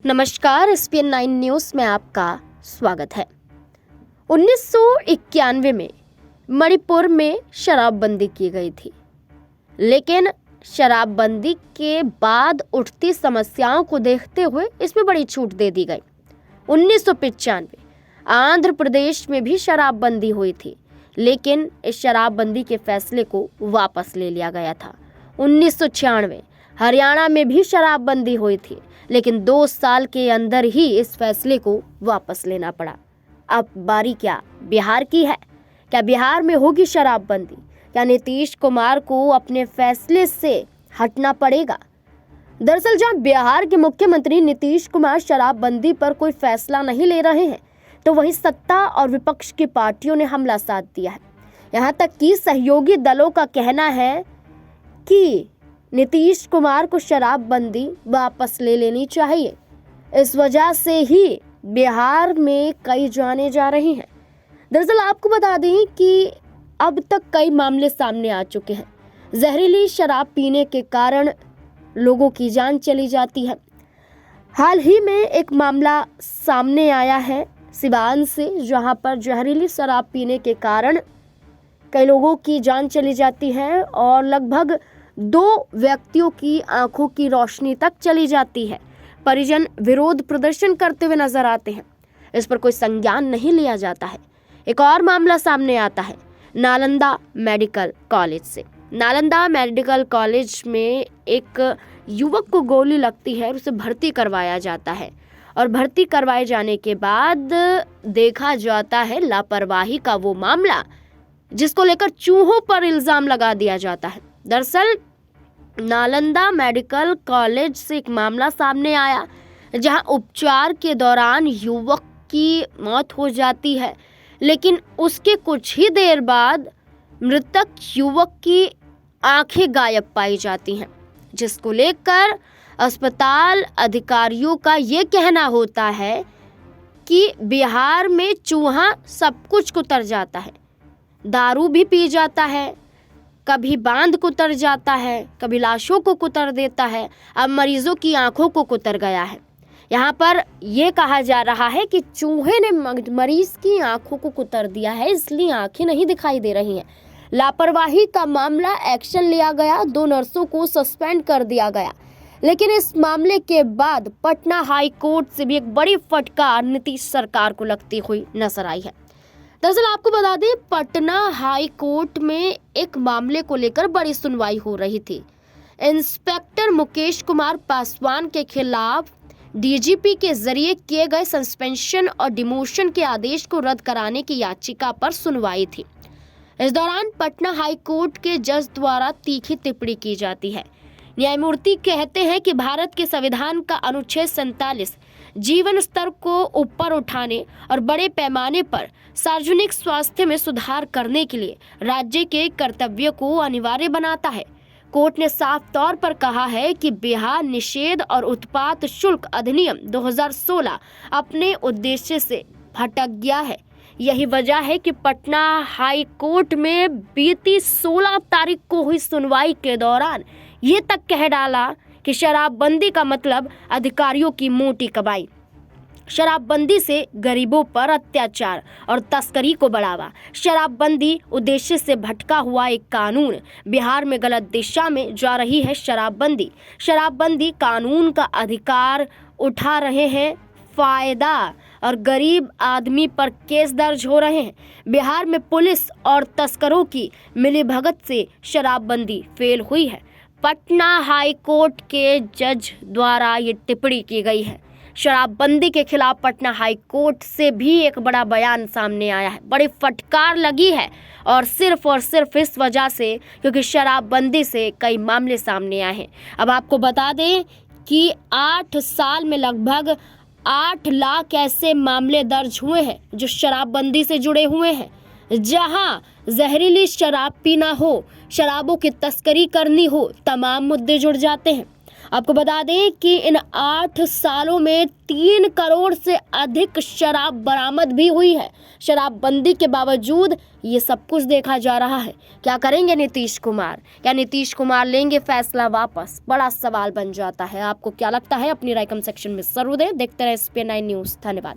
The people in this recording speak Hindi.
नमस्कार, एसपीएन 9 न्यूज़ में आपका स्वागत है। 1991 में मणिपुर में शराबबंदी की गई थी, लेकिन शराबबंदी के बाद उठती समस्याओं को देखते हुए इसमें बड़ी छूट दे दी गई। 1995 आंध्र प्रदेश में भी शराबबंदी हुई थी, लेकिन इस शराबबंदी के फैसले को वापस ले लिया गया था। 1996 हरियाणा में भी शराबबंदी हुई थी, लेकिन 2 साल के अंदर ही इस फैसले को वापस लेना पड़ा। अब बारी क्या बिहार की है? क्या बिहार में होगी शराबबंदी? क्या नीतीश कुमार को अपने फैसले से हटना पड़ेगा? दरअसल जहां बिहार के मुख्यमंत्री नीतीश कुमार शराबबंदी पर कोई फैसला नहीं ले रहे हैं, तो वहीं सत्ता और विपक्ष की पार्टियों ने हमला साध दिया है। यहां तक कि सहयोगी दलों का कहना है कि नीतीश कुमार को शराबबंदी वापस ले लेनी चाहिए। इस वजह से ही बिहार में कई जाने जा रही हैं। दरअसल आपको बता दें कि अब तक कई मामले सामने आ चुके हैं। जहरीली शराब पीने के कारण लोगों की जान चली जाती है। हाल ही में एक मामला सामने आया है सिवान से, जहां पर जहरीली शराब पीने के कारण कई लोगों की जान चली जाती है और लगभग 2 व्यक्तियों की आंखों की रोशनी तक चली जाती है। परिजन विरोध प्रदर्शन करते हुए नजर आते हैं। इस पर कोई संज्ञान नहीं लिया जाता है। एक और मामला सामने आता है नालंदा मेडिकल कॉलेज से। नालंदा मेडिकल कॉलेज में एक युवक को गोली लगती है और उसे भर्ती करवाया जाता है, और भर्ती करवाए जाने के बाद देखा जाता है लापरवाही का वो मामला जिसको लेकर चूहों पर इल्जाम लगा दिया जाता है। दरअसल नालंदा मेडिकल कॉलेज से एक मामला सामने आया जहां उपचार के दौरान युवक की मौत हो जाती है, लेकिन उसके कुछ ही देर बाद मृतक युवक की आंखें गायब पाई जाती हैं, जिसको लेकर अस्पताल अधिकारियों का ये कहना होता है कि बिहार में चूहा सब कुछ कुतर जाता है। दारू भी पी जाता है, कभी बांध कुतर जाता है, कभी लाशों को कुतर देता है, अब मरीजों की आंखों को कुतर गया है। यहाँ पर यह कहा जा रहा है कि चूहे ने मरीज की आंखों को कुतर दिया है, इसलिए आंखें नहीं दिखाई दे रही हैं। लापरवाही का मामला, एक्शन लिया गया, 2 नर्सों को सस्पेंड कर दिया गया। लेकिन इस मामले के बाद पटना हाई कोर्ट से भी एक बड़ी फटकार नीतीश सरकार को लगती हुई नजर आई है। दरअसल आपको बता दें, पटना हाई कोर्ट में एक मामले को लेकर बड़ी सुनवाई हो रही थी। इंस्पेक्टर मुकेश कुमार पासवान के खिलाफ डीजीपी के जरिए किए गए सस्पेंशन और डिमोशन के आदेश को रद्द कराने की याचिका पर सुनवाई थी। इस दौरान पटना हाई कोर्ट के जज द्वारा तीखी टिप्पणी की जाती है। न्यायमूर्ति कहते हैं कि भारत के संविधान का अनुच्छेद 47 जीवन स्तर को ऊपर उठाने और बड़े पैमाने पर सार्वजनिक स्वास्थ्य में सुधार करने के लिए राज्य के कर्तव्य को अनिवार्य बनाता है। कोर्ट ने साफ तौर पर कहा है कि बिहार निषेध और उत्पाद शुल्क अधिनियम 2016 अपने उद्देश्य से भटक गया है। यही वजह है कि पटना हाई कोर्ट में बीती 16 तारीख को हुई सुनवाई के दौरान ये तक कह डाला कि शराबबंदी का मतलब अधिकारियों की मोटी कमाई। शराबबंदी से गरीबों पर अत्याचार और तस्करी को बढ़ावा। शराबबंदी उद्देश्य से भटका हुआ एक कानून। बिहार में गलत दिशा में जा रही है शराबबंदी कानून का अधिकार उठा रहे हैं फायदा, और गरीब आदमी पर केस दर्ज हो रहे हैं। बिहार में पुलिस और तस्करों की मिलीभगत से शराबबंदी फेल हुई है। पटना हाई कोर्ट के जज द्वारा ये टिप्पणी की गई है। शराबबंदी के खिलाफ पटना हाई कोर्ट से भी एक बड़ा बयान सामने आया है। बड़ी फटकार लगी है, और सिर्फ इस वजह से क्योंकि शराबबंदी से कई मामले सामने आए हैं। अब आपको बता दें कि 8 साल में लगभग 8 लाख ऐसे मामले दर्ज हुए हैं जो शराबबंदी से जुड़े हुए हैं। जहां जहरीली शराब पीना हो, शराबों की तस्करी करनी हो, तमाम मुद्दे जुड़ जाते हैं। आपको बता दें कि इन 8 सालों में 3 करोड़ से अधिक शराब बरामद भी हुई है। शराबबंदी के बावजूद ये सब कुछ देखा जा रहा है। क्या करेंगे नीतीश कुमार? क्या नीतीश कुमार लेंगे फैसला वापस? बड़ा सवाल बन जाता है। आपको क्या लगता है? अपनी राय कमेंट सेक्शन में जरूर दें। देखते रहे SPN9 न्यूज़। धन्यवाद।